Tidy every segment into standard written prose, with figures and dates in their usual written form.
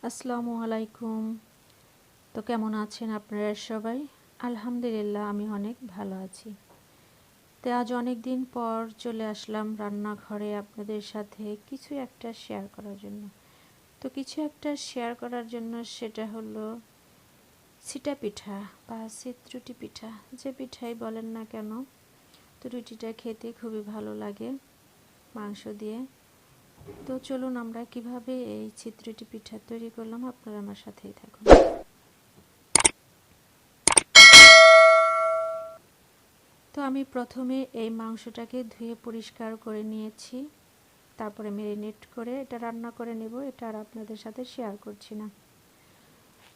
আসসালামু আলাইকুম। তো কেমন আছেন আপনারা সবাই? আলহামদুলিল্লাহ, আমি অনেক ভালো আছি। তো আজ অনেক দিন পর চলে আসলাম রান্নাঘরে আপনাদের সাথে কিছু একটা শেয়ার করার জন্য। তো কিছু একটা শেয়ার করার জন্য সেটা হলো চিটা পিঠা বা চিত রুটি পিঠা, যে পিঠাই বলেন না কেন। তো রুটিটা খেতে খুবই ভালো লাগে মাংস দিয়ে। তো চলুন আমরা কিভাবে এই চিত রুটি পিঠা তৈরি করলাম, আপনারা আমার সাথেই থাকুন। তো আমি প্রথমে এই মাংসটাকে ধুয়ে পরিষ্কার করে নিয়েছি, তারপরে ম্যারিনেট করে এটা রান্না করে নেব। এটা আর আপনাদের সাথে শেয়ার করছি না।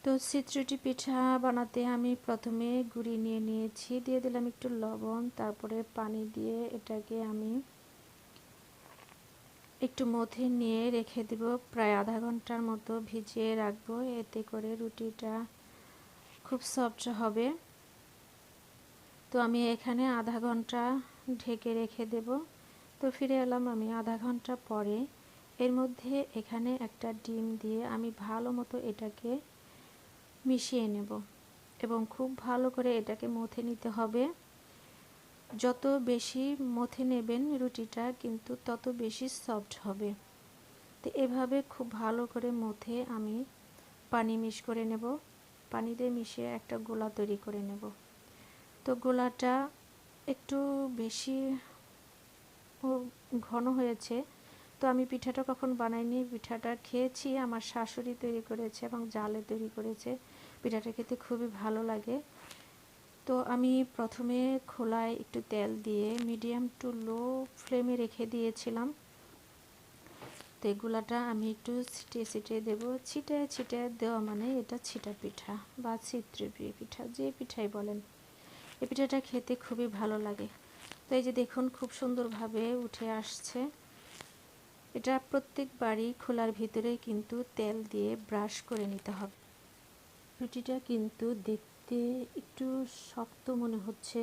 তো চিত্রটি পিঠা বানাতে আমি প্রথমে গুঁড়ি নিয়ে নিয়েছি, দিয়ে দিলাম একটু লবণ, তারপরে পানি দিয়ে এটাকে আমি একটু মথে নিয়ে রেখে দেব। প্রায় আধা ঘন্টার মতো ভিজিয়ে রাখবো, এতে করে রুটিটা খুব সফট হবে। তো আমি এখানে আধা ঘন্টা ঢেকে রেখে দেব। তো ফিরে এলাম আমি আধা ঘন্টা পরে। এর মধ্যে এখানে একটা ডিম দিয়ে আমি ভালো মতো এটাকে মিশিয়ে নেব এবং খুব ভালো করে এটাকে মথে নিতে হবে। যত বেশি মথে নেবেন রুটিটা কিন্তু তত বেশি সফট হবে। তো এভাবে খুব ভালো করে মথে আমি পানি মিক্স করে নেব। পানি দিয়ে মিশিয়ে একটা গোলা তৈরি করে নেব। তো গোলাটা একটু বেশি ঘন হয়েছে। তো আমি পিঠাটা কখন বানাইনি, পিঠাটা খেয়েছি, আমার শাশুড়ি তৈরি করেছে এবং জালে তৈরি করেছে। পিঠাটা খেতে খুবই ভালো লাগে। তো আমি প্রথমে খোলায় একটু তেল দিয়ে মিডিয়াম টু লো ফ্লেমে রেখে দিয়েছিলাম। তো এগুলাটা আমি একটু ছিটিয়ে ছিটিয়ে দেবো। ছিটিয়ে ছিটিয়ে দেওয়া মানে এটা ছিটা পিঠা বা চিত্রি পিঠা, যে পিঠাই বলেন। এই পিঠাটা খেতে খুবই ভালো লাগে। তো এই যে দেখুন খুব সুন্দরভাবে উঠে আসছে। এটা প্রত্যেকবারই খোলার ভিতরে কিন্তু তেল দিয়ে ব্রাশ করে নিতে হবে। রুটিটা কিন্তু দেখতে একটু শক্ত মনে হচ্ছে,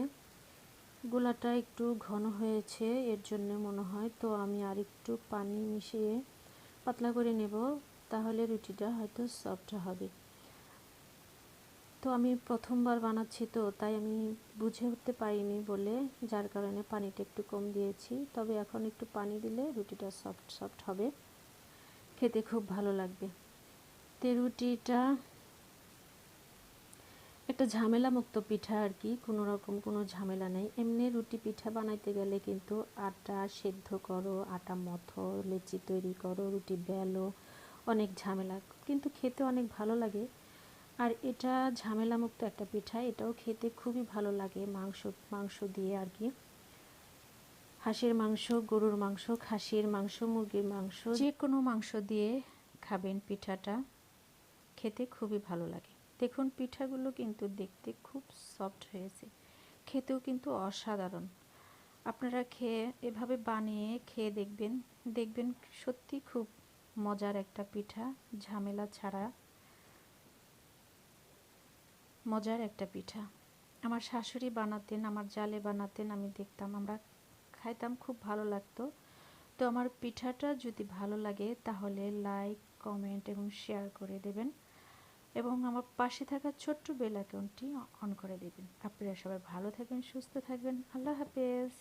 গোলাটা একটু ঘন হয়েছে, এর জন্য মনে হয়। তো আমি আর একটু পানি মিশিয়ে পাতলা করে নেব, তাহলে রুটিটা হয়তো সফট হবে। তো আমি প্রথমবার বানাচ্ছি, তো তাই আমি বুঝে উঠতে পারিনি বলে, যার কারণে পানিটা একটু কম দিয়েছি। তবে এখন একটু পানি দিলে রুটিটা সফট সফট হবে, খেতে খুব ভালো লাগবে। তো রুটিটা একটা ঝামেলা মুক্ত পিঠা আর কি, কোনো রকম কোনো ঝামেলা নেই। এমনি রুটি পিঠা বানাইতে গেলে কিন্তু আটা সেদ্ধ করো, আটা মথো, লেচি তৈরি করো, রুটি বেলো, অনেক ঝামেলা, কিন্তু খেতে অনেক ভালো লাগে। আর এটা ঝামেলা মুক্ত একটা পিঠা, এটাও খেতে খুবই ভালো লাগে মাংস মাংস দিয়ে আর কি। হাঁসের মাংস, গরুর মাংস, খাসির মাংস, মুরগির মাংস, যে কোনো মাংস দিয়ে খাবেন পিঠাটা, খেতে খুবই ভালো লাগে। দেখুন পিঠাগুলো কিন্তু দেখতে খুব সফট হয়েছে, খেতেও কিন্তু অসাধারণ। আপনারা এভাবে বানিয়ে খেয়ে দেখবেন, দেখবেন সত্যি খুব মজার একটা পিঠা, ঝামেলা ছাড়া মজার একটা পিঠা। আমার শাশুড়ি বানাতেন, আমার জালে বানাতেন, আমি দেখতাম, আমরা খাইতাম, খুব ভালো লাগতো। তো আমার পিঠাটা যদি ভালো লাগে তাহলে লাইক, কমেন্ট এবং শেয়ার করে দেবেন এবং আমার পাশে থাকা ছোট্ট বেল আইকনটি অন করে দেবেন। আপনারা সবাই ভালো থাকবেন, সুস্থ থাকবেন। আল্লাহ হাফেজ।